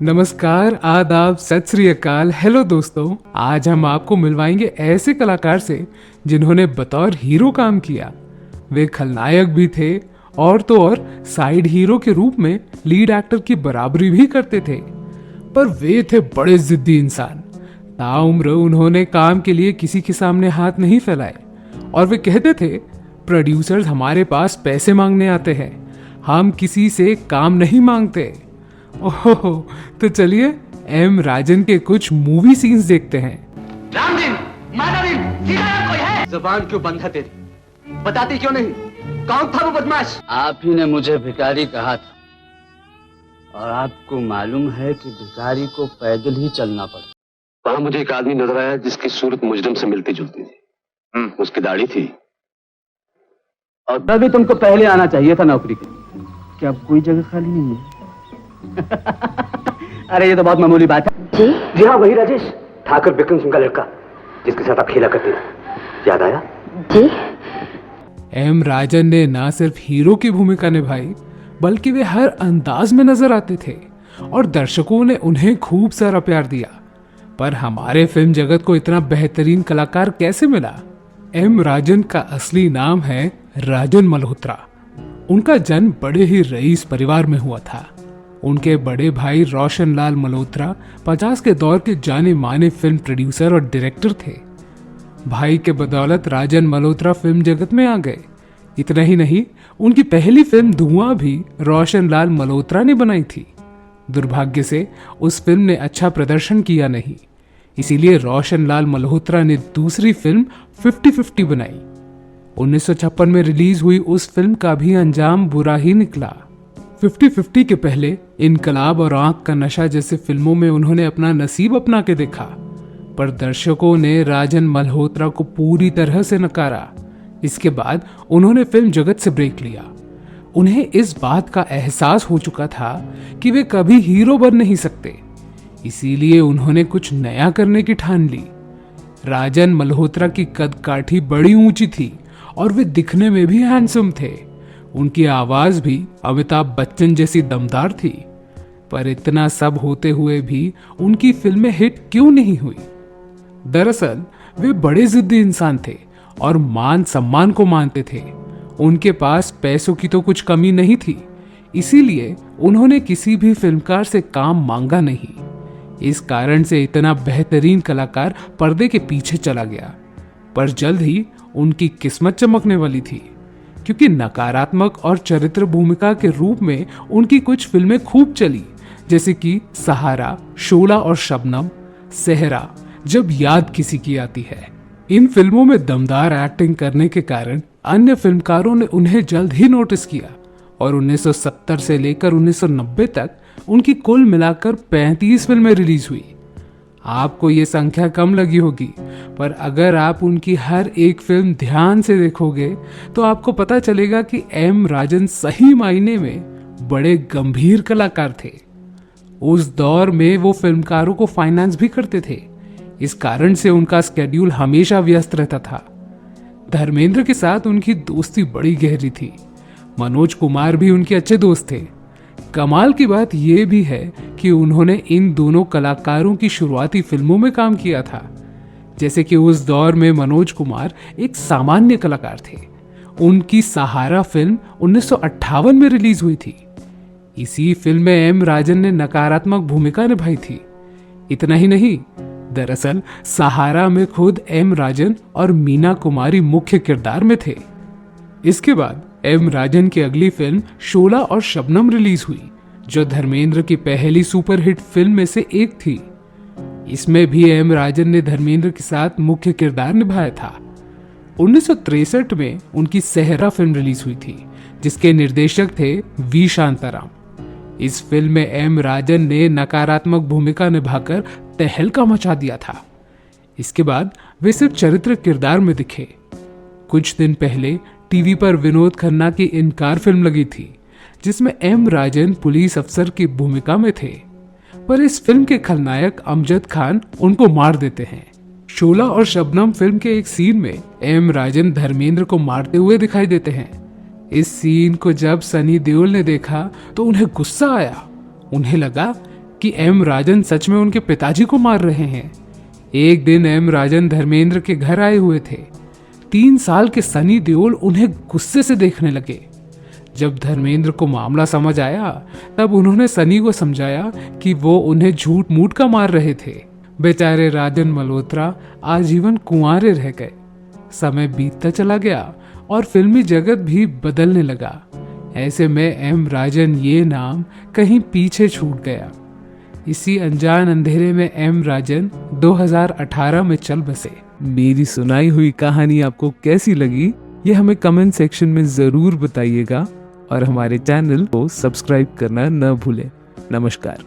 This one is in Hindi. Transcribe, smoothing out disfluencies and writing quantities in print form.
नमस्कार, आदाब, सत श्री अकाल। हेलो दोस्तों, आज हम आपको मिलवाएंगे ऐसे कलाकार से जिन्होंने बतौर हीरो काम किया। वे खलनायक भी थे और तो और साइड हीरो के रूप में लीड एक्टर की बराबरी भी करते थे। पर वे थे बड़े जिद्दी इंसान। ताउम्र उन्होंने काम के लिए किसी के सामने हाथ नहीं फैलाए और वे कहते थे, प्रोड्यूसर्स हमारे पास पैसे मांगने आते हैं, हम किसी से काम नहीं मांगते। ओहो, तो चलिए एम राजन के कुछ मूवी सीन्स देखते हैं। रामदीन, माधवदीन, सीताराम कोई है? जुबान क्यों बंद है तेरी? बताती क्यों नहीं? कौन था वो बदमाश? आप ही ने मुझे भिखारी कहा था और आपको मालूम है कि भिखारी को पैदल ही चलना पड़ता। वहां मुझे एक आदमी नजर आया जिसकी सूरत मुजरिम से मिलती जुलती थी। उसकी दाढ़ी थी। और तभी तुमको पहले आना चाहिए था नौकरी के। क्या अब कोई जगह खाली नहीं है? अरे ये तो बहुत मामूली बात है। जी हाँ, वही राजेश, ठाकर बिक्रम सिंह का लड़का जिसके साथ आप खेला करते थे। याद आया? जी। एम राजन ने ना सिर्फ हीरो की भूमिका निभाई बल्कि वे हर अंदाज में नजर आते थे और दर्शकों ने उन्हें खूब सारा प्यार दिया। पर हमारे फिल्म जगत को इतना बेहतरीन कलाकार कैसे मिला? एम राजन का असली नाम है राजन मल्होत्रा। उनका जन्म बड़े ही रईस परिवार में हुआ था। उनके बड़े भाई रोशन लाल मल्होत्रा 50 के दौर के जाने माने फिल्म प्रोड्यूसर और डायरेक्टर थे। भाई के बदौलत राजन मल्होत्रा फिल्म जगत में आ गए। इतना ही नहीं, उनकी पहली फिल्म धुआं भी रोशन लाल मल्होत्रा ने बनाई थी। दुर्भाग्य से उस फिल्म ने अच्छा प्रदर्शन किया नहीं, इसीलिए रोशन लाल मल्होत्रा ने दूसरी फिल्म 50-50 बनाई। 1956 में रिलीज हुई उस फिल्म का भी अंजाम बुरा ही निकला। 50-50 के पहले इनकलाब और आंख का नशा जैसे फिल्मों में उन्होंने अपना नसीब अपना के देखा, पर दर्शकों ने राजन मल्होत्रा को पूरी तरह से नकारा। इसके बाद उन्होंने फिल्म जगत से ब्रेक लिया। उन्हें इस बात का एहसास हो चुका था कि वे कभी हीरो बन नहीं सकते, इसीलिए उन्होंने कुछ नया करने की ठान ली। राजन मल्होत्रा की कद काठी बड़ी ऊंची थी और वे दिखने में भी हैंडसम थे। उनकी आवाज भी अमिताभ बच्चन जैसी दमदार थी। पर इतना सब होते हुए भी उनकी फिल्में हिट क्यों नहीं हुई? दरअसल वे बड़े जिद्दी इंसान थे और मान सम्मान को मानते थे। उनके पास पैसों की तो कुछ कमी नहीं थी, इसीलिए उन्होंने किसी भी फिल्मकार से काम मांगा नहीं। इस कारण से इतना बेहतरीन कलाकार पर्दे के पीछे चला गया। पर जल्द ही उनकी किस्मत चमकने वाली थी, क्योंकि नकारात्मक और चरित्र भूमिका के रूप में उनकी कुछ फिल्में खूब चली, जैसे कि सहारा, शोला और शबनम, सेहरा, जब याद किसी की आती है। इन फिल्मों में दमदार एक्टिंग करने के कारण अन्य फिल्मकारों ने उन्हें जल्द ही नोटिस किया और 1970 से लेकर 1990 तक उनकी कुल मिलाकर 35 फिल्में रिलीज हुई। आपको ये संख्या कम लगी होगी, पर अगर आप उनकी हर एक फिल्म ध्यान से देखोगे तो आपको पता चलेगा कि एम राजन सही मायने में बड़े गंभीर कलाकार थे। उस दौर में वो फिल्मकारों को फाइनेंस भी करते थे, इस कारण से उनका स्केड्यूल हमेशा व्यस्त रहता था। धर्मेंद्र के साथ उनकी दोस्ती बड़ी गहरी थी। मनोज कुमार भी उनके अच्छे दोस्त थे। कमाल की बात यह भी है कि उन्होंने इन दोनों कलाकारों की शुरुआती फिल्मों में काम किया था। जैसे कि उस दौर में मनोज कुमार एक सामान्य कलाकार थे। उनकी सहारा फिल्म 1958 में रिलीज हुई थी। इसी फिल्म में एम राजन ने नकारात्मक भूमिका निभाई थी। इतना ही नहीं, दरअसल सहारा में खुद एम राजन और मीना कुमारी मुख्य किरदार में थे। इसके बाद एम राजन की अगली फिल्म शोला और शबनम रिलीज हुई, जो धर्मेंद्र की पहली सुपरहिट फिल्म में से एक थी। इसमें भी एम राजन ने धर्मेंद्र के साथ मुख्य किरदार निभाया था। 1963 में उनकी सेहरा फिल्म रिलीज हुई थी, जिसके निर्देशक थे वी शांताराम। इस फिल्म में एम राजन ने नकारात्मक भूमिका निभाकर तहलका मचा दिया था। इसके बाद वे सिर्फ चरित्र किरदार में दिखे। कुछ दिन पहले टीवी पर विनोद खन्ना की इनकार फिल्म लगी थी, जिसमें एम राजन पुलिस अफसर की भूमिका में थे। पर इस फिल्म के खलनायक अमजद खान उनको मार देते हैं। शोला और शबनम फिल्म के एक सीन में एम राजन धर्मेंद्र को मारते हुए दिखाई देते हैं। इस सीन को जब सनी देओल ने देखा तो उन्हें गुस्सा आया। उन्हें लगा कि एम राजन सच में उनके पिताजी को मार रहे हैं। एक दिन एम राजन धर्मेंद्र के घर आए हुए थे। 3 साल के सनी देओल उन्हें गुस्से से देखने लगे। जब धर्मेंद्र को मामला समझ आया तब उन्होंने सनी को समझाया कि वो उन्हें झूठ मूठ का मार रहे थे। बेचारे राजन मल्होत्रा आजीवन कुंवारे रह गए। समय बीतता चला गया और फिल्मी जगत भी बदलने लगा। ऐसे में एम राजन ये नाम कहीं पीछे छूट गया। इसी अनजान अंधेरे में एम राजन 2018 में चल बसे। मेरी सुनाई हुई कहानी आपको कैसी लगी ये हमें कमेंट सेक्शन में जरूर बताइएगा और हमारे चैनल को सब्सक्राइब करना न भूलें। नमस्कार।